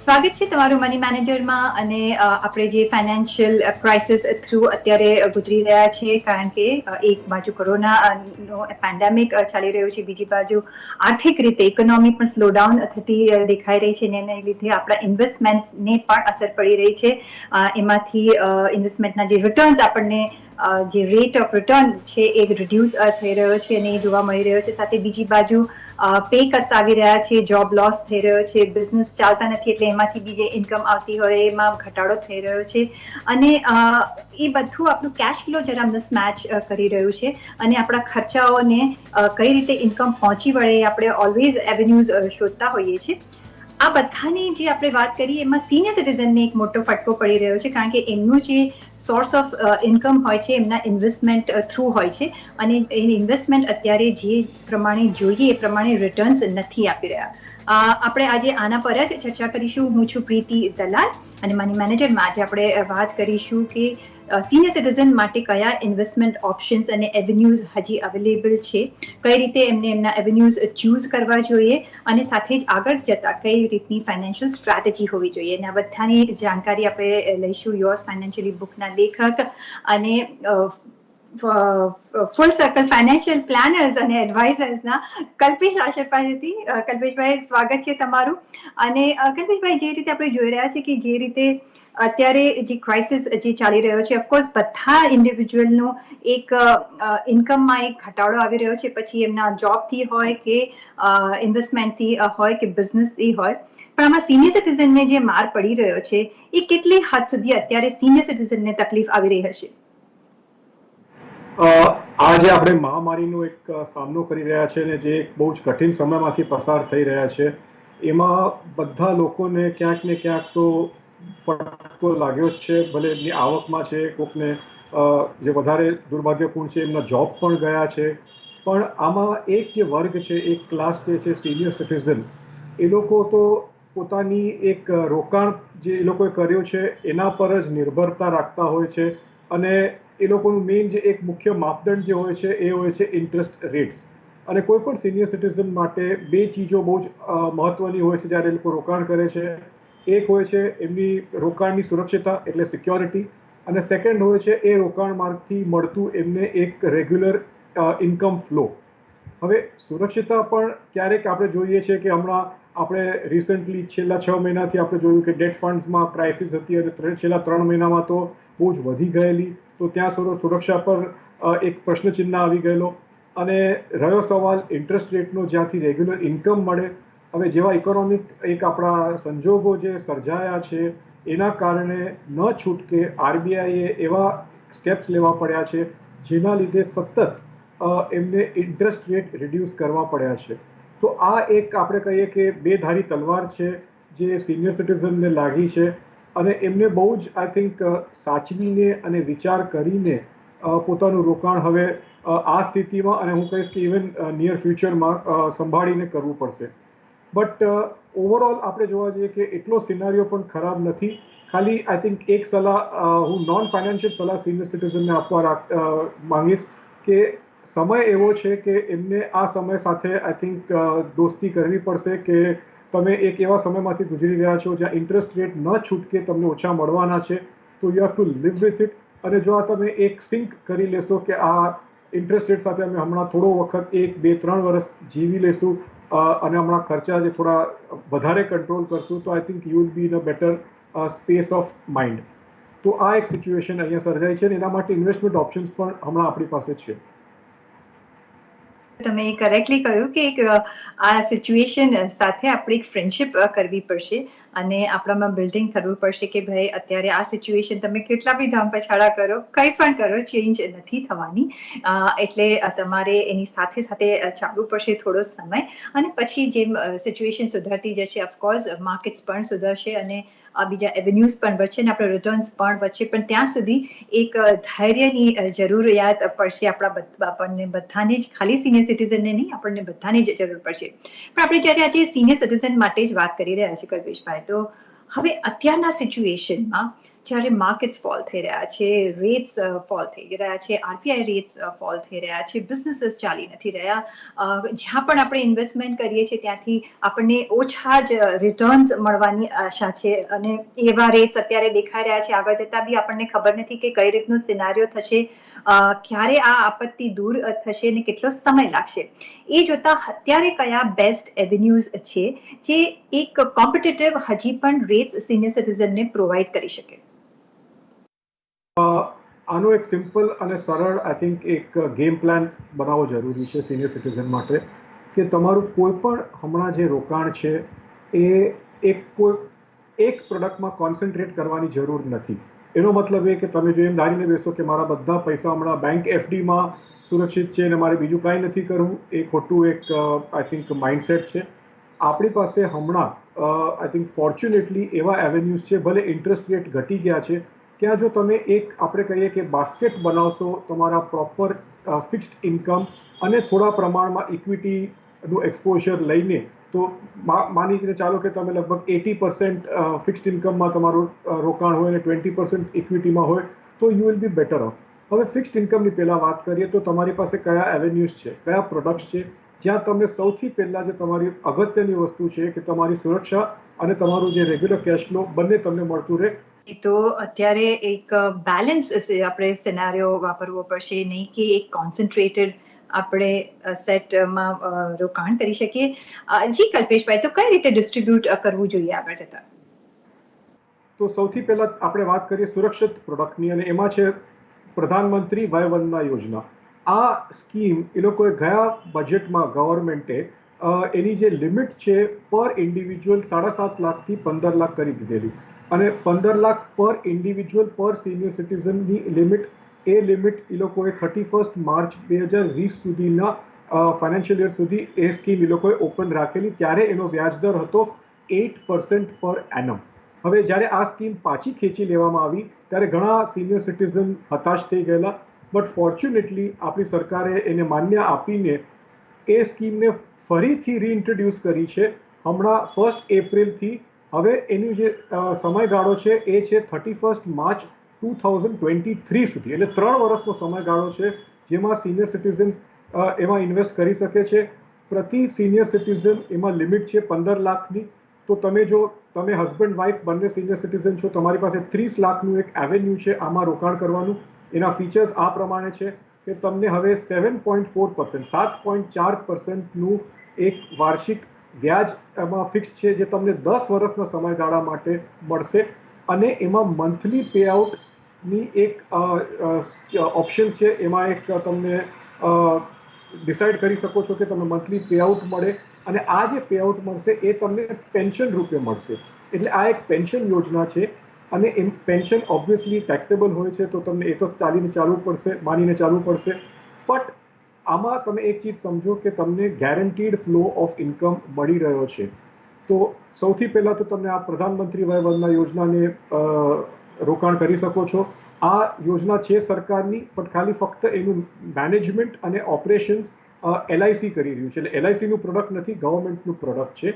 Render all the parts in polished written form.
સ્વાગત છે તમારું મની મેનેજરમાં અને આપણે જે ફાઇનાન્શિયલ ક્રાઇસિસ થ્રુ અત્યારે ગુજરી રહ્યા છીએ કારણ કે એક બાજુ કોરોનાનો પેન્ડેમિક ચાલી રહ્યું છે, બીજી બાજુ આર્થિક રીતે ઇકોનોમી પણ સ્લોડાઉન થતી દેખાઈ રહી છે અને એને લીધે આપણા ઇન્વેસ્ટમેન્ટ્સને પણ અસર પડી રહી છે. એમાંથી ઇન્વેસ્ટમેન્ટના જે રિટર્ન્સ આપણને જે રેટ ઓફ રિટર્ન છે એ રિડ્યુસ થઈ રહ્યો છે અને એ જોવા મળી રહ્યો છે. સાથે બીજી બાજુ પે કટ્સ આવી રહ્યા છે, જોબ લોસ થઈ રહ્યો છે, બિઝનેસ ચાલતા નથી એટલે એમાંથી બી જે ઇન્કમ આવતી હોય એમાં ઘટાડો થઈ રહ્યો છે અને એ બધું આપણું કેશ ફ્લો જરા મિસમેચ કરી રહ્યું છે અને આપણા ખર્ચાઓને કઈ રીતે ઇન્કમ પહોંચી વળે આપણે ઓલવેઝ એવેન્યુઝ શોધતા હોઈએ છીએ. આ બધાની જે આપણે વાત કરીએ એમાં સિનિયર સિટીઝનને એક મોટો ફટકો પડી રહ્યો છે કારણ કે એમનું જે સોર્સ ઓફ ઇન્કમ હોય છે એમના ઇન્વેસ્ટમેન્ટ થ્રુ હોય છે અને એ ઇન્વેસ્ટમેન્ટ અત્યારે જે પ્રમાણે જોઈએ એ પ્રમાણે રિટર્ન્સ નથી આપી રહ્યા. આપણે આજે આના પર જ ચર્ચા કરીશું. હું છું પ્રીતિ દલાલ અને મની મેનેજરમાં આજે આપણે વાત કરીશું કે સિનિયર સિટીઝન માટે કયા ઇન્વેસ્ટમેન્ટ ઓપ્શન્સ અને એવેન્યુઝ હજી અવેલેબલ છે, કઈ રીતે એમને એમના એવેન્યુઝ ચૂઝ કરવા જોઈએ અને સાથે જ આગળ જતા કઈ રીતની ફાઇનાન્શિયલ સ્ટ્રેટેજી હોવી જોઈએ. અને આ બધાની જાણકારી આપણે લઈશું યોર્સ ફાઇનાન્શિયલી બુકના લેખક અને ફૂલ સર્કલ ફાઇનાન્શિયલ પ્લાનર્સ અને એડવાઇઝર્સના કલ્પેશ આશર પાસેથી. કલ્પેશભાઈ, સ્વાગત છે તમારું. અને કલ્પેશભાઈ, જે રીતે આપણે જોઈ રહ્યા છીએ કે જે રીતે અત્યારે જે ક્રાઇસિસ જે ચાલી રહ્યો છે, ઓફકોર્સ બધા ઇન્ડિવિજ્યુઅલનો એક ઇન્કમમાં એક ઘટાડો આવી રહ્યો છે, પછી એમના જોબથી હોય કે ઇન્વેસ્ટમેન્ટથી હોય કે બિઝનેસથી હોય, પણ આમાં સિનિયર સિટીઝનને જે માર પડી રહ્યો છે એ કેટલી હદ સુધી અત્યારે સિનિયર સિટીઝનને તકલીફ આવી રહી હશે? આજે આપણે મહામારીનો એક સામનો કરી રહ્યા છે અને જે બહુ જ કઠિન સમયમાંથી પસાર થઈ રહ્યા છે, એમાં બધા લોકોને ક્યાંક ને ક્યાંક તો ફટકો લાગ્યો જ છે. ભલે એમની આવકમાં છે, કોઈકને જે વધારે દુર્ભાગ્યપૂર્ણ છે એમના જોબ પણ ગયા છે, પણ આમાં એક જે વર્ગ છે, એક ક્લાસ જે છે સિનિયર સિટીઝન, એ લોકો તો પોતાની એક રોકાણ જે એ લોકોએ કર્યો છે એના પર જ નિર્ભરતા રાખતા હોય છે અને એ લોકોનું મેઇન જે એક મુખ્ય માપદંડ જે હોય છે એ હોય છે ઇન્ટરેસ્ટ રેટ્સ. અને કોઈ પણ સિનિયર સિટીઝન માટે બે ચીજો બહુ જ મહત્વની હોય છે જ્યારે એ લોકો રોકાણ કરે છે. એક હોય છે એમની રોકાણની સુરક્ષિતતા એટલે સિક્યોરિટી, અને સેકન્ડ હોય છે એ રોકાણમાંથી મળતું એમને એક રેગ્યુલર ઇન્કમ ફ્લો. હવે સુરક્ષિતતા પણ ક્યારેક આપણે જોઈએ છે કે હમણાં આપણે રિસન્ટલી છેલ્લા 6 મહિનાથી આપણે જોયું કે ડેટ ફંડ્સમાં ક્રાઇસિસ હતી અને છેલ્લા 3 મહિનામાં તો બહુ જ વધી ગયેલી, તો ત્યાં સુરક્ષા પર એક પ્રશ્નચિહ્ન આવી ગયેલો. અને રહ્યો સવાલ ઇન્ટરેસ્ટ રેટનો, જ્યાંથી રેગ્યુલર ઇન્કમ મળે. હવે જેવા ઇકોનોમિક એક આપણા સંજોગો જે સર્જાયા છે એના કારણે ન છૂટકે આરબીઆઈએ એવા સ્ટેપ્સ લેવા પડ્યા છે જેના લીધે સતત એમને ઇન્ટરેસ્ટ રેટ રિડ્યુસ કરવા પડ્યા છે. તો આ એક આપણે કહીએ કે બે ધારી તલવાર છે જે સિનિયર સિટીઝનને લાગી છે અને એમને બહુ જ આઈ થિંક સાચવીને અને વિચાર કરીને પોતાનું રોકાણ હવે આ સ્થિતિમાં અને હું કહીશ કે ઇવન નિયર ફ્યુચરમાં સંભાળીને કરવું પડશે. બટ ઓવરઓલ આપણે જોવા જઈએ કે એટલો સિનારીઓ પણ ખરાબ નથી. ખાલી આઈ થિંક એક સલાહ હું નોન ફાઇનાન્શિયલ સલાહ સિનિયર સિટીઝનને આપવા માંગીશ કે સમય એવો છે કે એમને આ સમય સાથે આઈ થિંક દોસ્તી કરવી પડશે કે તમે એક એવા સમયમાંથી ગુજરી રહ્યા છો જ્યાં ઇન્ટરેસ્ટ રેટ ન છૂટકે તમને ઓછા મળવાના છે, તો you have to live with it. અને જો આ તમે એક સિંક કરી લેશો કે આ ઇન્ટરેસ્ટ રેટ સાથે અમે હમણાં થોડો વખત 1, 2, 3 વર્ષ જીવી લેશું અને હમણાં ખર્ચા જે થોડા વધારે કંટ્રોલ કરશું, તો I think you will be in a better space of mind. તો આ એક સિચ્યુએશન અહીંયા સર્જાય છે અને એના માટે ઇન્વેસ્ટમેન્ટ ઓપ્શન્સ પણ હમણાં આપણી પાસે છે. તમે કરેક્ટલી કહ્યું કે આ સિચ્યુએશન સાથે આપણે એક ફ્રેન્ડશિપ કરવી પડશે અને આપણામાં બિલ્ડિંગ કરવું પડશે કે ભાઈ અત્યારે આ સિચ્યુએશન તમે કેટલા બી ધામ પછાડા કરો, કંઈ પણ કરો, ચેન્જ નથી થવાની. એટલે તમારે એની સાથે સાથે ચાલવું પડશે થોડો સમય અને પછી જેમ સિચ્યુએશન સુધરતી જશે ઓફકોર્સ માર્કેટ્સ પણ સુધરશે અને બીજા એવેન્યુઝ પણ વધશે અને આપણા રિટર્ન્સ પણ વધશે. પણ ત્યાં સુધી એક ધૈર્યની જરૂરિયાત પડશે આપણને બધાને જ, ખાલી સિનિયર સિટીઝનને નહીં, આપણને બધાને જ જરૂર પડશે. પણ આપણે જ્યારે આજે સિનિયર સિટીઝન માટે જ વાત કરી રહ્યા છીએ કલ્પેશભાઈ, તો હવે અત્યારના સિચ્યુએશનમાં જ્યારે માર્કેટ્સ ફોલ થઈ રહ્યા છે, રેટ્સ ફોલ થઈ રહ્યા છે, આરબીઆઈ રેટ્સ ફોલ થઈ રહ્યા છે, બિઝનેસીસ ચાલી નથી રહ્યા, જ્યાં પણ આપણે ઇન્વેસ્ટમેન્ટ કરીએ છીએ ત્યાંથી આપણને ઓછા જ રિટર્ન્સ મળવાની આશા છે અને એવા રેટ્સ અત્યારે દેખાઈ રહ્યા છે. આગળ જતાં બી આપણને ખબર નથી કે કઈ રીતનું સિનારીઓ થશે, ક્યારે આ આપત્તિ દૂર થશે અને કેટલો સમય લાગશે. એ જોતા અત્યારે કયા બેસ્ટ એવેન્યુઝ છે જે એક કોમ્પિટિટિવ હજી પણ રેટ્સ સિનિયર સિટીઝનને પ્રોવાઈડ કરી શકે? આનો એક સિમ્પલ અને સરળ આઈ થિંક એક ગેમ પ્લાન બનાવવો જરૂરી છે સિનિયર સિટીઝન માટે, કે તમારું કોઈ પણ હમણાં જે રોકાણ છે એ એક પ્રોડક્ટમાં કોન્સન્ટ્રેટ કરવાની જરૂર નથી. એનો મતલબ એ કે તમે જો એમ ધારીને બેસો કે મારા બધા પૈસા હમણાં બેંક એફડીમાં સુરક્ષિત છે અને મારે બીજું કાંઈ નથી કરવું, એ ખોટું એક આઈ થિંક માઇન્ડસેટ છે. આપણી પાસે હમણાં આઈ થિંક ફોર્ચ્યુનેટલી એવા એવેન્યુઝ છે, ભલે ઇન્ટરેસ્ટ રેટ ઘટી ગયા છે, ત્યાં જો તમે એક આપણે કહીએ કે બાસ્કેટ બનાવશો તમારા પ્રોપર ફિક્સ્ડ ઇન્કમ અને થોડા પ્રમાણમાં ઇક્વિટીનું એક્સપોઝર લઈને, તો માનીને ચાલો કે તમે લગભગ 80% ફિક્સ્ડ ઇન્કમમાં તમારું રોકાણ હોય અને 20% ઇક્વિટીમાં હોય, તો you will be better off. હવે ફિક્સ્ડ ઇન્કમની પહેલાં વાત કરીએ તો તમારી પાસે કયા એવેન્યુઝ છે, કયા પ્રોડક્ટ્સ છે જ્યાં તમને સૌથી પહેલાં જે તમારી અગત્યની વસ્તુ છે કે તમારી સુરક્ષા અને તમારું જે રેગ્યુલર કેશ ફ્લો બંને તમને મળતું રહે. તો અત્યારે એક બેલેન્સ આપણે સિનારીઓ વાપરવો પડશે, નહીં કે એક કોન્સન્ટ્રેટેડ આપણે સેટમાં રોકાણ કરી શકીએ. જી કલ્પેશભાઈ, તો કઈ રીતે ડિસ્ટ્રીબ્યુટ કરવું જોઈએ આગળ જતા? તો સૌથી પહેલા આપણે વાત કરીએ સુરક્ષિત પ્રોડક્ટની, અને એમાં છે પ્રધાનમંત્રી વય વંદના યોજના. આ સ્કીમ એ લોકોએ ગયા બજેટમાં ગવર્મેન્ટે એની જે લિમિટ છે પર ઇન્ડિવિજ્યુઅલ 7.5 લાખથી 15 લાખ કરી દીધેલી, અને 15 લાખ પર ઇન્ડિવિજ્યુઅલ પર સિનિયર સિટીઝનની લિમિટ, એ લિમિટ એ લોકોએ 31 માર્ચ 2020 સુધીના ફાઇનાન્શિયલ યર સુધી એ સ્કીમ એ લોકોએ ઓપન રાખેલી. ત્યારે એનો વ્યાજદર હતો 8% પર એનમ. હવે જ્યારે આ સ્કીમ પાછી ખેંચી લેવામાં આવી ત્યારે ઘણા સિનિયર સિટીઝન હતાશ થઈ ગયેલા, બટ ફોર્ચ્યુનેટલી આપણી સરકારે એને માન્ય આપીને એ સ્કીમને ફરીથી રીઇન્ટ્રોડ્યુસ કરી છે હમણાં 1 એપ્રિલથી. હવે એનું જે સમયગાળો છે એ છે 31 માર્ચ 2023 સુધી, એટલે 3 વર્ષનો સમયગાળો છે જેમાં સિનિયર સિટીઝન્સ એમાં ઇન્વેસ્ટ કરી શકે છે. પ્રતિ સિનિયર સિટીઝન એમાં લિમિટ છે 15 લાખની. તો તમે હસબન્ડ વાઇફ બંને સિનિયર સિટીઝન છો, તમારી પાસે 30 લાખનું એક એવેન્યુ છે આમાં રોકાણ કરવાનું. એના ફીચર્સ આ પ્રમાણે છે કે તમને હવે 7.4%, 7.4%નું એક વાર્ષિક વ્યાજ એમાં ફિક્સ છે, જે તમને 10 વર્ષના સમયગાળા માટે મળશે. અને એમાં મંથલી પે આઉટની એક ઓપ્શન છે, એમાં એક તમને ડિસાઇડ કરી શકો છો કે તમને મંથલી પે આઉટ મળે, અને આ જે પે આઉટ મળશે એ તમને પેન્શન રૂપે મળશે. એટલે આ એક પેન્શન યોજના છે, અને એમ પેન્શન ઓબ્વિયસલી ટેક્સેબલ હોય છે, તો તમને એ તો માનીને ચાલવું પડશે. બટ આમાં તમે એક ચીજ સમજો કે તમને ગેરંટીડ ફ્લો ઓફ ઇન્કમ મળી રહ્યો છે. તો સૌથી પહેલાં તો તમે આ પ્રધાનમંત્રી વય વંદના યોજનાને રોકાણ કરી શકો છો. આ યોજના છે સરકારની, પણ ખાલી ફક્ત એનું મેનેજમેન્ટ અને ઓપરેશન્સ LIC કરી રહ્યું છે. એટલે LICનું પ્રોડક્ટ નથી, ગવર્મેન્ટનું પ્રોડક્ટ છે.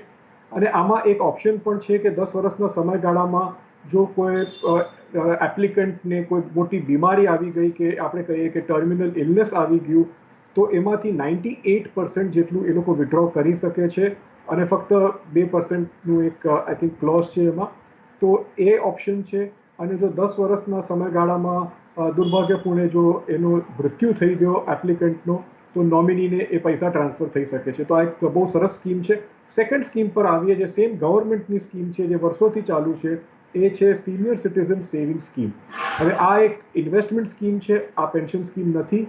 અને આમાં એક ઓપ્શન પણ છે કે 10 વર્ષના સમયગાળામાં જો કોઈ એપ્લિકન્ટને કોઈ મોટી બીમારી આવી ગઈ, કે આપણે કહીએ કે ટર્મિનલ ઇલનેસ આવી ગયું, તો એમાંથી 98% જેટલું એ લોકો વિડ્રો કરી શકે છે, અને ફક્ત 2%નું એક આઈ થિંક ક્લોઝ છે એમાં. તો એ ઓપ્શન છે. અને જો 10 વર્ષના સમયગાળામાં દુર્ભાગ્યપૂર્ણે જો એનો મૃત્યુ થઈ ગયો એપ્લિકન્ટનો, તો નોમિનીને એ પૈસા ટ્રાન્સફર થઈ શકે છે. તો આ એક બહુ સરસ સ્કીમ છે. સેકન્ડ સ્કીમ પર આવીએ, જે સેમ ગવર્મેન્ટની સ્કીમ છે, જે વર્ષોથી ચાલુ છે, એ છે સિનિયર સિટીઝન સેવિંગ સ્કીમ. હવે આ એક ઇન્વેસ્ટમેન્ટ સ્કીમ છે, આ પેન્શન સ્કીમ નથી.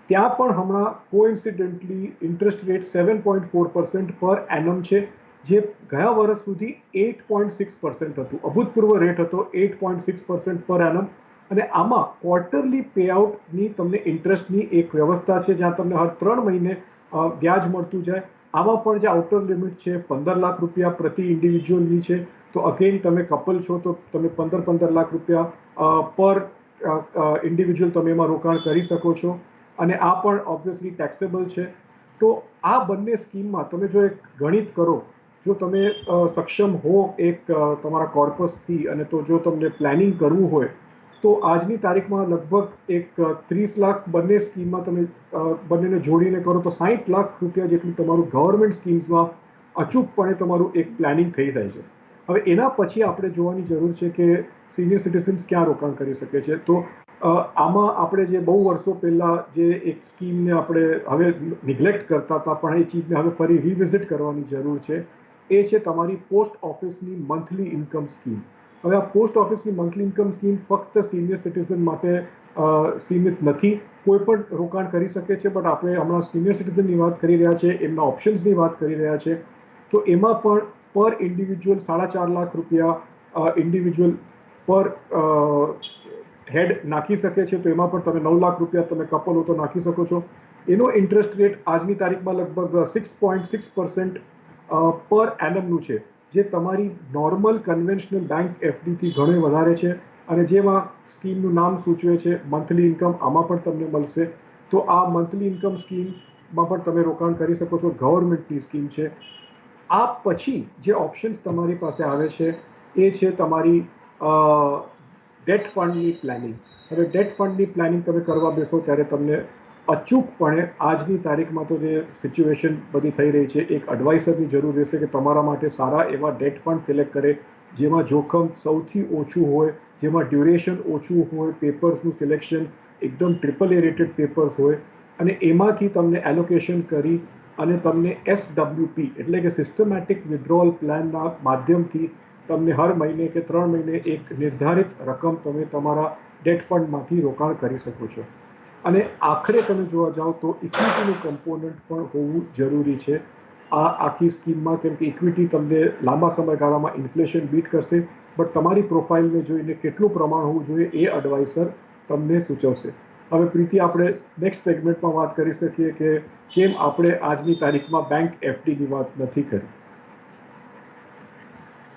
ત્યાં પણ હમણાં કોઇન્સિડન્ટલી ઇન્ટરેસ્ટ રેટ 7.4% પર એનમ છે, જે ગયા વર્ષ સુધી 8.6% હતું. અભૂતપૂર્વ રેટ હતો 8.6% પર એનમ. અને આમાં ક્વાર્ટરલી પે આઉટની તમને ઇન્ટરેસ્ટની એક વ્યવસ્થા છે, જ્યાં તમને હર 3 મહિને વ્યાજ મળતું જાય. આમાં પણ જે આઉટર લિમિટ છે 15 લાખ રૂપિયા પ્રતિ ઇન્ડિવિજ્યુઅલની છે. તો અગેન તમે કપલ છો તો તમે 15 લાખ રૂપિયા પર ઇન્ડિવિજ્યુઅલ તમે એમાં રોકાણ કરી શકો છો, અને આ પણ ઓબ્વિયસલી ટેક્સેબલ છે. તો આ બંને સ્કીમમાં તમે જો એક ગણિત કરો જો તમે સક્ષમ હો એક તમારા કોર્પસથી, અને તો જો તમને પ્લાનિંગ કરવું હોય તો આજની તારીખમાં લગભગ એક 30 લાખ બંને સ્કીમમાં તમે બંનેને જોડીને કરો તો 60 લાખ રૂપિયા જેટલું તમારું ગવર્મેન્ટ સ્કીમ્સમાં અચૂકપણે તમારું એક પ્લાનિંગ થઈ જાય છે. હવે એના પછી આપણે જોવાની જરૂર છે કે સિનિયર સિટીઝન્સ ક્યાં રોકાણ કરી શકે છે. તો આમાં આપણે જે બહુ વર્ષો પહેલાં જે એક સ્કીમને આપણે હવે નિગ્લેક્ટ કરતા હતા, પણ એ ચીજને હવે ફરી રિવિઝિટ કરવાની જરૂર છે. એ છે તમારી પોસ્ટ ઓફિસની મંથલી ઇન્કમ સ્કીમ. હવે આ પોસ્ટ ઓફિસની મંથલી ઇન્કમ સ્કીમ ફક્ત સિનિયર સિટીઝન માટે સીમિત નથી. કોઈ પણ રોકાણ કરી શકે છે, બટ આપણે હમણાં સિનિયર સિટીઝનની વાત કરી રહ્યા છે, એમના ઓપ્શન્સની વાત કરી રહ્યા છે. તો એમાં પણ પર ઇન્ડિવિજ્યુઅલ 4.5 લાખ રૂપિયા ઇન્ડિવિજ્યુઅલ પર હેડ નાખી શકે છે. તો એમાં પણ તમે 9 લાખ રૂપિયા તમે કપલ હો તો નાખી શકો છો. એનો ઇન્ટરેસ્ટ રેટ આજની તારીખમાં લગભગ 6.6% પર એનમનું છે, જે તમારી નોર્મલ કન્વેન્શનલ બેંક એફડીથી ઘણો વધારે છે. અને જેમાં સ્કીમનું નામ સૂચવે છે મંથલી ઇન્કમ, આમાં પણ તમને મળશે. તો આ મંથલી ઇન્કમ સ્કીમમાં પણ તમે રોકાણ કરી શકો છો. ગવર્મેન્ટની સ્કીમ છે. આ પછી જે ઓપ્શન્સ તમારી પાસે આવે છે એ છે તમારી ડેટ ફંડની પ્લાનિંગ. હવે ડેટ ફંડની પ્લાનિંગ તમે કરવા બેસો ત્યારે તમને અચૂકપણે આજની તારીખમાં તો જે સિચ્યુએશન બધી થઈ રહી છે, એક એડવાઇસરની જરૂર રહેશે કે તમારા માટે સારા એવા ડેટ ફંડ સિલેક્ટ કરે, જેમાં જોખમ સૌથી ઓછું હોય, જેમાં ડ્યુરેશન ઓછું હોય, પેપર્સનું સિલેક્શન એકદમ AAA રેટેડ પેપર્સ હોય, અને એમાંથી તમને એલોકેશન કરી અને તમને SWP એટલે કે સિસ્ટમેટિક વિથડ્રોઅલ પ્લાનના માધ્યમથી તમને હર મહિને કે 3 મહિને એક નિર્ધારિત રકમ તમે તમારા ડેટ ફંડમાંથી રોકાણ કરી શકો છો. અને આખરે તમે જોવા જાઓ તો ઇક્વિટીનું કમ્પોનન્ટ પણ હોવું જરૂરી છે આ આખી સ્કીમમાં, કેમ કે ઇક્વિટી તમને લાંબા સમયગાળામાં ઇન્ફ્લેશન બીટ કરશે, બટ તમારી પ્રોફાઇલને જોઈને કેટલું પ્રમાણ હોવું જોઈએ એ એડવાઇસર તમને સૂચવશે. હવે પ્રીતિ, આપણે નેક્સ્ટ સેગમેન્ટમાં વાત કરી શકીએ કે કેમ આપણે આજની તારીખમાં બેંક એફડીની વાત નથી કરી.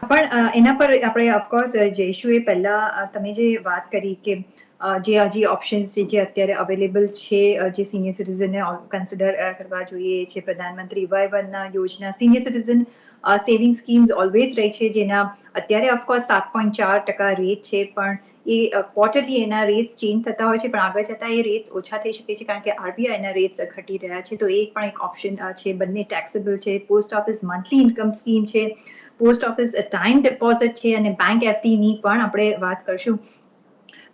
પણ એના પર આપણે ઓફકોર્સ જઈશું. એ પહેલા તમે જે વાત કરી કે જે હજી ઓપ્શન્સ છે જે અત્યારે અવેલેબલ છે, જે સિનિયર સિટીઝનને કન્સિડર કરવા જોઈએ છે, પ્રધાનમંત્રી વય વંદના યોજના, senior citizen saving schemes always રહી છે, જેના અત્યારે ઓફકોર્સ 7.4% રેટ છે, પણ એ ક્વાર્ટરલી એના રેટ્સ ચેન્જ થતા હોય છે, પણ આગળ જતાં એ રેટ્સ ઓછા થઈ શકે છે કારણ કે આરબીઆઈના રેટ્સ ઘટી રહ્યા છે. તો એ પણ એક ઓપ્શન છે. બંને ટેક્સેબલ છે. Post office monthly income scheme છે, પોસ્ટ ઓફિસ ટાઈમ ડિપોઝિટ છે, અને બેંક એફડીની પણ આપણે વાત કરશું.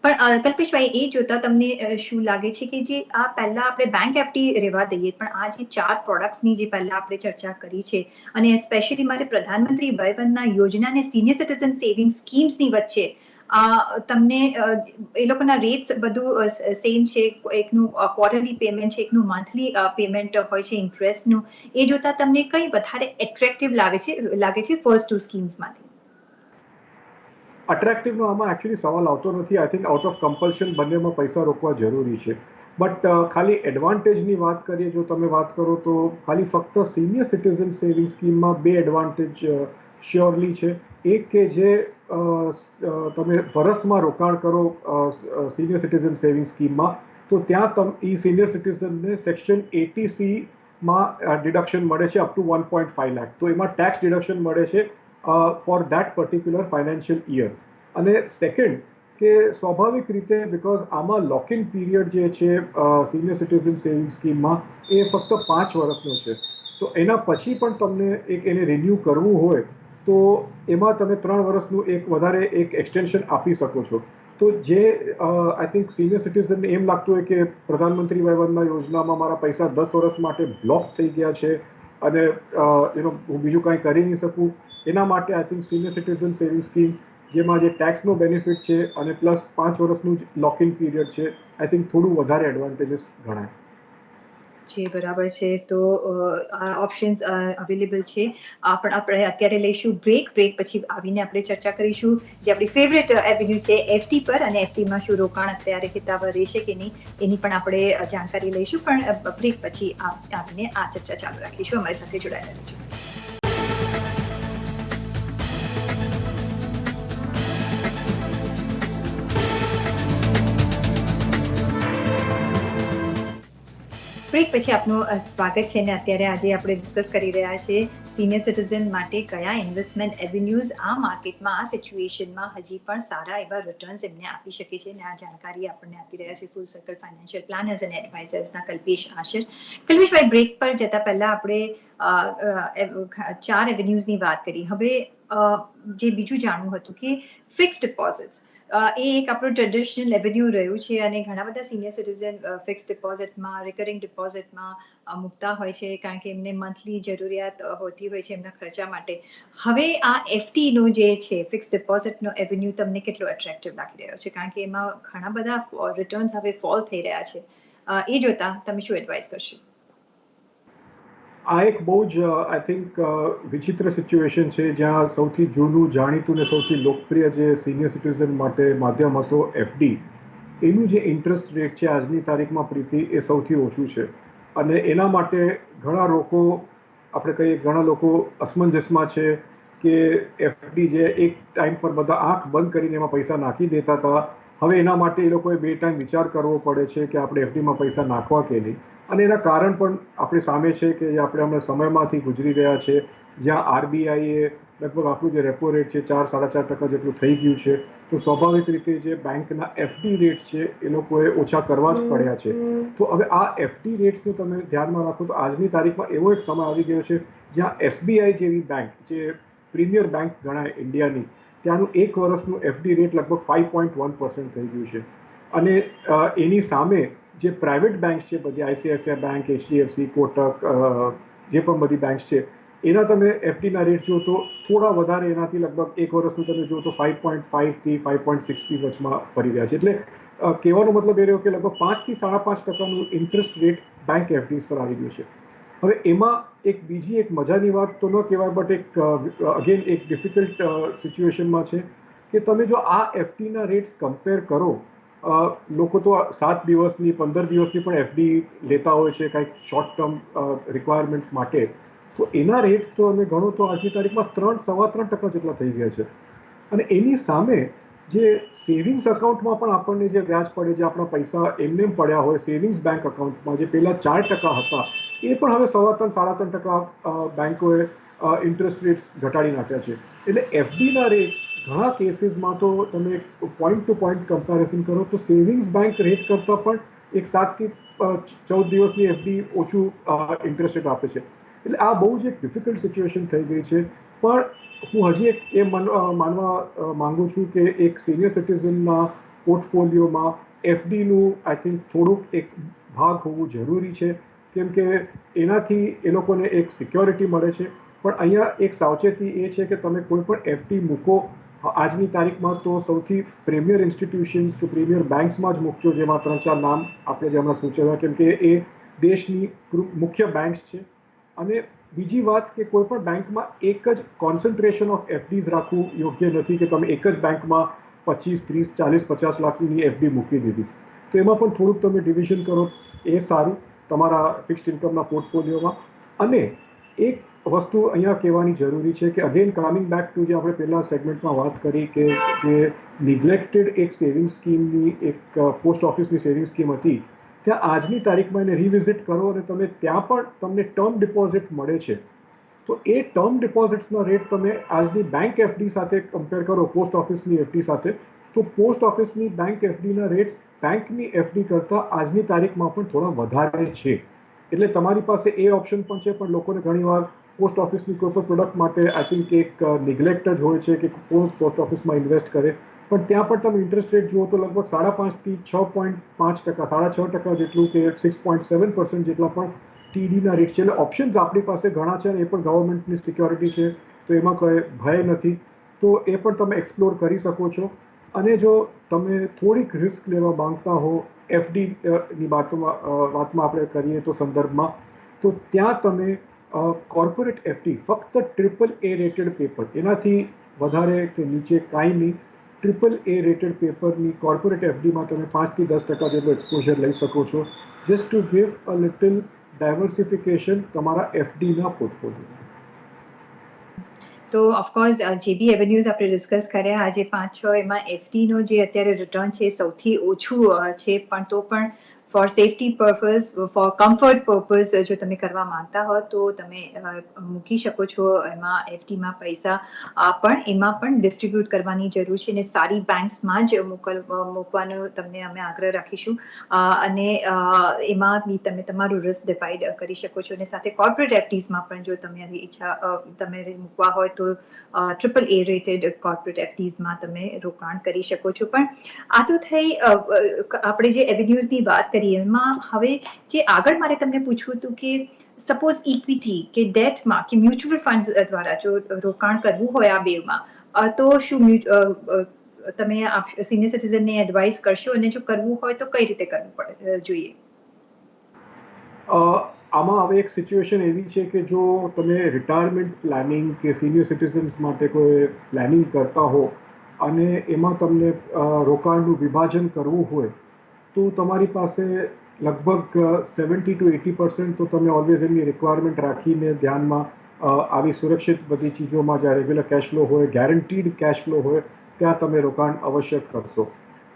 પણ કલ્પેશભાઈ, એ જોતા તમને શું લાગે છે કે જે આ પહેલા આપણે બેંક એફડી રહેવા દઈએ, પણ આ જે 4 પ્રોડક્ટ્સની જે પહેલા આપણે ચર્ચા કરી છે, અને સ્પેશિયલી મારે પ્રધાનમંત્રી વય વંદના યોજના અને સિનિયર સિટીઝન સેવિંગ સ્કીમ્સની વચ્ચે તમને એ લોકોના રેટ્સ બધું સેમ છે, એકનું ક્વાર્ટરલી પેમેન્ટ છે, એકનું મંથલી પેમેન્ટ હોય છે ઇન્ટરેસ્ટનું, એ જોતા તમને કઈ વધારે એટ્રેક્ટિવ લાગે છે ફર્સ્ટ 2 સ્કીમ્સમાંથી? અટ્રેક્ટિવનો આમાં એકચ્યુઅલી સવાલ આવતો નથી. I think out of compulsion બંનેમાં પૈસા રોકવા જરૂરી છે. બટ ખાલી એડવાન્ટેજની વાત કરીએ, જો તમે વાત કરો તો ખાલી ફક્ત સિનિયર સિટીઝન સેવિંગ સ્કીમમાં 2 એડવાન્ટેજ શ્યોરલી છે. એક કે જે તમે વર્ષમાં રોકાણ કરો સિનિયર સિટીઝન સેવિંગ સ્કીમમાં, તો ત્યાં એ સિનિયર સિટીઝનને સેક્શન 80C માં ડિડક્શન મળે છે અપ ટુ 1.5 લાખ. તો એમાં ટેક્સ ડિડક્શન મળે છે for that particular financial year. અને સેકન્ડ કે સ્વાભાવિક રીતે બિકોઝ આમાં લોક ઇન પીરિયડ જે છે સિનિયર સિટીઝન સેવિંગ સ્કીમમાં એ ફક્ત 5 વર્ષનો છે. તો એના પછી પણ તમને એને રિન્યૂ કરવું હોય તો એમાં તમે 3 વર્ષનું એક વધારે એક એક્સટેન્શન આપી શકો છો. તો જે આઈ થિંક સિનિયર સિટીઝનને એમ લાગતું હોય કે પ્રધાનમંત્રી વય વંદના યોજનામાં મારા પૈસા 10 વર્ષ માટે બ્લોક થઈ ગયા છે અને હું બીજું કાંઈ કરી નહીં શકું, એના માટે I think senior citizen saving scheme, જેમાં જે ટેક્સનો બેનિફિટ છે અને પ્લસ 5 વર્ષનું જ લોક ઇન પીરિયડ છે, આઈ થિંક થોડું વધારે એડવાન્ટેજીસ ગણાય. જે બરાબર છે. તો આ ઓપ્શન્સ અવેલેબલ છે. પણ આપણે અત્યારે લઈશું બ્રેક પછી આવીને આપણે ચર્ચા કરીશું જે આપણી ફેવરેટ એવન્યુ છે એફડી પર, અને એફડીમાં શું રોકાણ અત્યારે હિતાવહ રહેશે કે નહીં એની પણ આપણે જાણકારી લઈશું. પણ બ્રેક પછી આવીને આ ચર્ચા ચાલુ રાખીશું. અમારી સાથે જોડાયેલા રહેજો. બ્રેક પછી આપનું સ્વાગત છે. અને અત્યારે આજે આપણે ડિસ્કસ કરી રહ્યા છીએ સિનિયર સિટીઝન માટે કયા ઇન્વેસ્ટમેન્ટ એવન્યુઝ આ માર્કેટમાં આ સિચ્યુએશનમાં હજી પણ સારા એવા રિટર્ન્સ એમને આપી શકે છે અને આ જાણકારી આપણને આપી રહ્યા છે ફૂલ સર્કલ ફાઇનાન્શિયલ પ્લાનર્સ અને એડવાઇઝર્સના કલ્પેશ આશિર. કલ્પેશભાઈ, બ્રેક પર જતા પહેલા આપણે 4 એવન્યુઝની વાત કરી. હવે જે બીજું જાણવું હતું કે ફિક્સ ડિપોઝિટ્સ એ એક આપણું ટ્રેડિશનલ એવન્યુ રહ્યું છે અને ઘણા બધા સિનિયર સિટીઝન ફિક્સ ડિપોઝિટમાં, રિકરિંગ ડિપોઝિટમાં મૂકતા હોય છે કારણ કે એમને મંથલી જરૂરિયાત હોતી હોય છે એમના ખર્ચા માટે. હવે આ એફડીનો જે છે ફિક્સ ડિપોઝિટનો એવન્યુ તમને કેટલો એટ્રેક્ટિવ લાગી રહ્યો છે? કારણ કે એમાં ઘણા બધા રિટર્ન્સ હવે ફોલ થઈ રહ્યા છે. એ જોતા તમે શું એડવાઇસ કરશો? આ એક બહુ જ આઈ થિંક વિચિત્ર સિચ્યુએશન છે જ્યાં સૌથી જૂનું, જાણીતું ને સૌથી લોકપ્રિય જે સિનિયર સિટીઝન માટે માધ્યમ હતો એફડી, એનું જે ઇન્ટરેસ્ટ રેટ છે આજની તારીખમાં પ્રીતિ એ સૌથી ઓછું છે. અને એના માટે ઘણા લોકો, આપણે કહીએ ઘણા લોકો અસમંજસમાં છે કે એફડી જે એક ટાઈમ પર બધા આંખ બંધ કરીને એમાં પૈસા નાખી દેતા હતા, હવે એના માટે એ લોકોએ 2 ટાઈમ વિચાર કરવો પડે છે કે આપણે એફડીમાં પૈસા નાખવા કે નહીં. અને એના કારણ પણ આપણી સામે છે કે આપણે હમણાં સમયમાંથી ગુજરી રહ્યા છે જ્યાં આરબીઆઈએ લગભગ આપણું જે રેપો રેટ છે 4-4.5% જેટલું થઈ ગયું છે. તો સ્વાભાવિક રીતે જે બેંકના એફડી રેટ છે એ લોકોએ ઓછા કરવા જ પડ્યા છે. તો હવે આ એફડી રેટ્સને તમે ધ્યાનમાં રાખો તો આજની તારીખમાં એવો એક સમય આવી ગયો છે જ્યાં એસબીઆઈ જેવી બેંક, જે પ્રીમિયર બેંક ગણાય ઇન્ડિયાની, ત્યાંનું 1 વર્ષનું એફડી રેટ લગભગ 5.1% થઈ ગયું છે. અને એની સામે જે પ્રાઇવેટ બેંક્સ છે બધી, આઈસીઆઈસીઆઈ બેંક, એચડીએફસી, કોટક, જે પણ બધી બેંક્સ છે, એના તમે એફડીના રેટ જો તો થોડા વધારે, એનાથી લગભગ 1 વર્ષનું તમે જો તો 5.5 થી 5.6 વચમાં ફરી રહ્યા છે. એટલે કહેવાનો મતલબ એ રહ્યો કે લગભગ 5 થી 5.5% ઇન્ટરેસ્ટ રેટ બેંક એફડીઝ પર આવી ગયું છે. હવે એમાં એક બીજી એક મજાની વાત તો ન કહેવાય, બટ એક અગેન એક ડિફિકલ્ટ સિચ્યુએશનમાં છે કે તમે જો આ એફડીના રેટ્સ કમ્પેર કરો, લોકો તો 7 દિવસની, 15 દિવસની પણ એફડી લેતા હોય છે કંઈક શોર્ટ ટર્મ રિક્વાયરમેન્ટ્સ માટે, તો એના રેટ તો અમે ગણો તો આજની તારીખમાં 3-3.25% જેટલા થઈ ગયા છે. અને એની સામે જે સેવિંગ્સ એકાઉન્ટમાં પણ આપણને જે વ્યાજ પડે, જે આપણા પૈસા એમને પડ્યા હોય સેવિંગ્સ બેંક એકાઉન્ટમાં, જે પહેલા 4% હતા, એ પણ હવે 3.25-3.5% બેંકોએ ઇન્ટરેસ્ટ રેટ્સ ઘટાડી નાખ્યા છે. એટલે એફડીના રેટ ઘણા કેસીસમાં તો તમે પોઈન્ટ ટુ પોઈન્ટ કમ્પેરિઝન કરો તો સેવિંગ્સ બેંક રેટ કરતાં પણ એક 7 થી 14 દિવસની એફડી ઓછું ઇન્ટરેસ્ટ રેટ આપે છે. એટલે આ બહુ જ એક ડિફિકલ્ટ સિચ્યુએશન થઈ ગઈ છે. પણ હું હજી એક એ માનવા માંગુ છું કે એક સિનિયર સિટીઝનના પોર્ટફોલિયોમાં એફડીનું આઈ થિંક થોડુંક એક ભાગ હોવું જરૂરી છે, કેમ કે એનાથી એ લોકોને એક સિક્યોરિટી મળે છે. પણ અહીંયા એક સાવચેતી એ છે કે તમે કોઈ પણ એફડી મૂકો આજની તારીખમાં તો સૌથી પ્રીમિયર ઇન્સ્ટિટ્યુશન્સ કે પ્રીમિયર બેંક્સમાં જ મૂકજો, જેમાં 3-4 નામ આપણે જે હમણાં સૂચવ્યા, કેમ કે એ દેશની મુખ્ય બેંક્સ છે. અને બીજી વાત કે કોઈ પણ બેંકમાં એક જ કોન્સન્ટ્રેશન ઓફ એફડીઝ રાખવું યોગ્ય નથી કે તમે એક જ બેંકમાં 25, 30, 40, 50 લાખની એફડી મૂકી દીધી. તો એમાં પણ થોડુંક તમે ડિવિઝન કરો એ સારું તમારા ફિક્સ્ડ ઇન્કમના પોર્ટફોલિયોમાં. અને એક વસ્તુ અહીંયા કહેવાની જરૂરી છે કે અગેન કમિંગ બેક ટુ જે આપણે પહેલા સેગમેન્ટમાં વાત કરી કે જે નિગ્લેક્ટેડ એક સેવિંગ સ્કીમની, એક પોસ્ટ ઓફિસની સેવિંગ સ્કીમ હતી, ત્યાં આજની તારીખમાં એને રિવિઝિટ કરો અને તમે ત્યાં પણ તમને ટર્મ ડિપોઝિટ મળે છે. તો એ ટર્મ ડિપોઝિટ્સના રેટ તમે આજની બેંક એફડી સાથે કમ્પેર કરો પોસ્ટ ઓફિસની એફડી સાથે, તો પોસ્ટ ઓફિસની બેંક એફડીના રેટ્સ બેંકની એફડી કરતાં આજની તારીખમાં પણ થોડા વધારે છે. એટલે તમારી પાસે એ ઓપ્શન પણ છે. પણ લોકોને ઘણીવાર પોસ્ટ ઓફિસની કોઈ પણ પ્રોડક્ટ માટે આઈ થિંક એક નિગ્લેક્ટ જ હોય છે કે પોસ્ટ ઓફિસમાં ઇન્વેસ્ટ કરે, પણ ત્યાં પણ તમે ઇન્ટરેસ્ટ રેટ જુઓ તો લગભગ 5.5 થી 6.5%, 6.5% જેટલું કે 6.7% જેટલા પણ ટીડીના રેટ છે. એટલે ઓપ્શન્સ આપણી પાસે ઘણા છે અને એ પણ ગવર્મેન્ટની સિક્યોરિટી છે, તો એમાં કોઈ ભય નથી. તો એ પણ તમે એક્સપ્લોર કરી શકો છો. અને જો તમે થોડીક રિસ્ક લેવા માંગતા હો એફડીની વાતમાં આપણે કરીએ તો સંદર્ભમાં, તો ત્યાં તમે કોર્પોરેટ એફડી, ફક્ત AAA રેટેડ પેપર, એનાથી વધારે કે નીચે કાંઈ નહીં, AAA રેટેડ પેપરની કોર્પોરેટ એફડીમાં તમે 5 થી 10% જેટલો એક્સપોઝર લઈ શકો છો, just to give a little diversification તમારા એફડીના પોર્ટફોલિયો. તો ઓફકોર્સ જે બી એવન્યુઝ આપણે ડિસ્કસ કર્યા આજે 5-6, એમાં એફડીનો જે અત્યારે રિટર્ન છે સૌથી ઓછું છે, પણ તો પણ for safety purpose, for comfort purpose જો તમે કરવા માંગતા હો તો તમે મૂકી શકો છો એમાં એફડીમાં પૈસા. પણ એમાં પણ ડિસ્ટ્રીબ્યુટ કરવાની જરૂર છે અને સારી બેંક્સમાં જ મૂકવાનો તમને અમે આગ્રહ રાખીશું. અને એમાં બી તમે તમારું રિસ્ક ડિવાઈડ કરી શકો છો. અને સાથે કોર્પોરેટ એફડીઝમાં પણ જો તમારી ઈચ્છા તમે મૂકવા હોય તો AAA રેટેડ કોર્પોરેટ એફડીઝમાં તમે રોકાણ કરી શકો છો. પણ આ તો થઈ આપણે જે એવેન્યુઝની વાત કરીએ એમાં હવે જે આગળ મારે તમને પૂછવું હતું કે સપોઝ ઇક્વિટી કે ડેટમાં કે મ્યુચ્યુઅલ ફંડ્સ દ્વારા જો રોકાણ કરવું હોય આ બેમાં તો શું તમે સિનિયર સિટીઝનને એડવાઇસ કરશો અને જો કરવું હોય તો કઈ રીતે કરવું જોઈએ? આમાં હવે એક સિચ્યુએશન એવી છે કે જો તમે રિટાયરમેન્ટ પ્લાનિંગ કે સિનિયર સિટીઝન્સ માટે કોઈ પ્લાનિંગ કરતા હો અને એમાં તમને રોકાણનું વિભાજન કરવું હોય તો તમારી પાસે લગભગ 70 to 80% તો તમે ઓલવેઝ એની રિક્વાયરમેન્ટ રાખીને ધ્યાનમાં આવી સુરક્ષિત બધી ચીજોમાં જ્યાં રેગ્યુલર કેશ ફ્લો હોય, ગેરંટીડ કેશ ફ્લો હોય ત્યાં તમે રોકાણ અવશ્ય કરશો.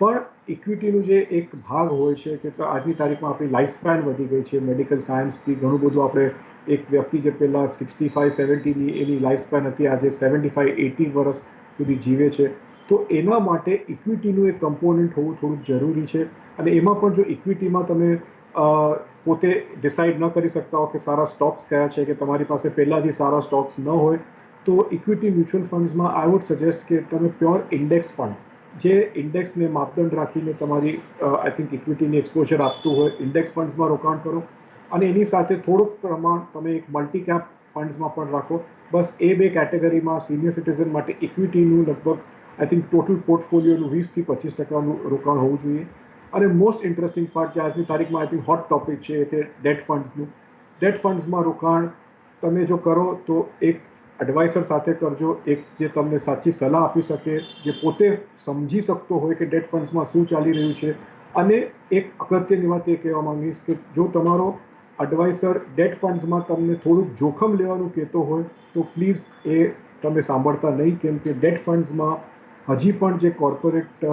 પણ ઇક્વિટીનું જે એક ભાગ હોય છે કે આજની તારીખમાં આપણી લાઈફ સ્પેન વધી ગઈ છે. મેડિકલ સાયન્સથી ઘણું બધું આપણે એક વ્યક્તિ જે પહેલાં 65-70ની એની લાઈફ સ્પેન હતી આજે 75-80 વર્ષ સુધી જીવે છે. તો એના માટે ઇક્વિટીનું એક કમ્પોનન્ટ હોવું થોડું જરૂરી છે. અને એમાં પણ જો ઇક્વિટીમાં તમે પોતે ડિસાઇડ ન કરી શકતા હો કે સારા સ્ટોક્સ કયા છે કે તમારી પાસે પહેલાંથી સારા સ્ટોક્સ ન હોય તો ઇક્વિટી મ્યુચ્યુઅલ ફંડ્સમાં આઈ વુડ સજેસ્ટ કે તમે પ્યોર ઇન્ડેક્સ ફંડ જે ઇન્ડેક્સને માપદંડ રાખીને તમારી આઈ થિંક ઇક્વિટીની એક્સપોઝર આપતું હોય ઇન્ડેક્સ ફંડ્સમાં રોકાણ કરો. અને એની સાથે થોડુંક પ્રમાણ તમે એક મલ્ટી કેપ ફંડ્સમાં પણ રાખો. બસ એ બે કેટેગરીમાં સિનિયર સિટીઝન માટે ઇક્વિટીનું લગભગ આઈ થિંક ટોટલ પોર્ટફોલિયોનું 20-25% રોકાણ હોવું જોઈએ. અને મોસ્ટ ઇન્ટરેસ્ટિંગ પાર્ટ જે આજની તારીખમાં આઈ થિંક હોટ ટોપિક છે તે ડેટ ફંડ્સનું. ડેટ ફંડ્સમાં રોકાણ તમે જો કરો તો એક એડવાઇસર સાથે કરજો, એક જે તમને સાચી સલાહ આપી શકે, જે પોતે સમજી શકતો હોય કે ડેટ ફંડ્સમાં શું ચાલી રહ્યું છે. અને એક અગત્યની વાત એ કહેવા માંગીશ કે જો તમારો એડવાઇસર ડેટ ફંડ્સમાં તમને થોડુંક જોખમ લેવાનું કહેતો હોય તો પ્લીઝ એ તમે સાંભળતા નહીં, કેમ કે ડેટ ફંડ્સમાં હજી પણ જે કોર્પોરેટ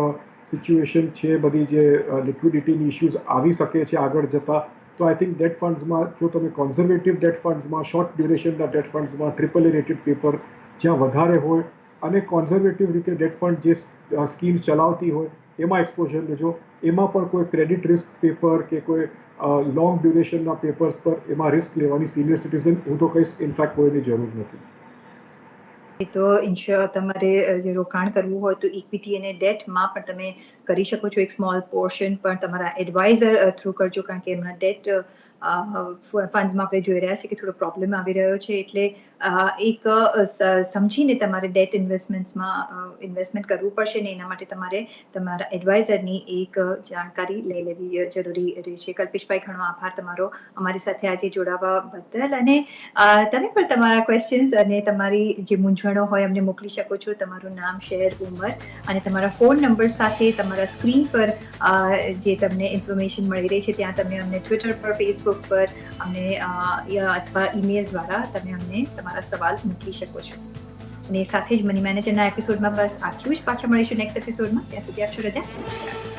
સિચ્યુએશન છે, બધી જે લિક્વિડિટીની ઇશ્યુઝ આવી શકે છે આગળ જતાં. તો આઈ થિંક ડેટ ફંડ્સમાં જો તમે કોન્ઝર્વેટિવ ડેટ ફંડ્સમાં, શોર્ટ ડ્યુરેશનના ડેટ ફંડ્સમાં, AAA રેટેડ પેપર જ્યાં વધારે હોય અને કોન્ઝર્વેટિવ રીતે ડેટ ફંડ જે સ્કીમ ચલાવતી હોય એમાં એક્સપોઝર લેજો. એમાં પણ કોઈ ક્રેડિટ રિસ્ક પેપર કે કોઈ લોંગ ડ્યુરેશનના પેપર્સ પર એમાં રિસ્ક લેવાની સિનિયર સિટીઝન હું તો કહીશ ઇનફેક્ટ કોઈની જરૂર નથી. એ તો તમારે જે રોકાણ કરવું હોય તો ઇક્વિટી અને ડેટમાં પણ તમે કરી શકો છો. એક સ્મોલ પોર્શન પણ તમારા એડવાઇઝર થ્રુ કરજો, કારણ કે એમના ડેટ ફંડ્સમાં આપણે જોઈ રહ્યા છીએ કે થોડો પ્રોબ્લેમ આવી રહ્યો છે. એટલે એક સમજીને તમારે ડેટ ઇન્વેસ્ટમેન્ટ્સમાં ઇન્વેસ્ટમેન્ટ કરવું પડશે ને એના માટે તમારે તમારા એડવાઇઝરની એક જાણકારી લઈ લેવી જરૂરી રહેશે. કલ્પેશભાઈ, ઘણો આભાર તમારો અમારી સાથે આજે જોડાવા બદલ. અને તમે પણ તમારા ક્વેશ્ચન્સ અને તમારી જે મૂંઝવણો હોય અમને મોકલી શકો છો. તમારું નામ, શહેર, ઉંમર અને તમારા ફોન નંબર સાથે તમારા સ્ક્રીન પર જે તમને ઇન્ફોર્મેશન મળી રહી છે ત્યાં તમે અમને ટ્વિટર પર, ફેસબુક પર અમને અથવા ઈમેલ દ્વારા તમે અમને તમારા સવાલ મૂકી શકો છો. અને સાથે જ મની મેનેજરના એપિસોડમાં બસ આટલું જ. પાછા મળીશું નેક્સ્ટ એપિસોડમાં. ત્યાં સુધી આપશો રજા. નમસ્કાર.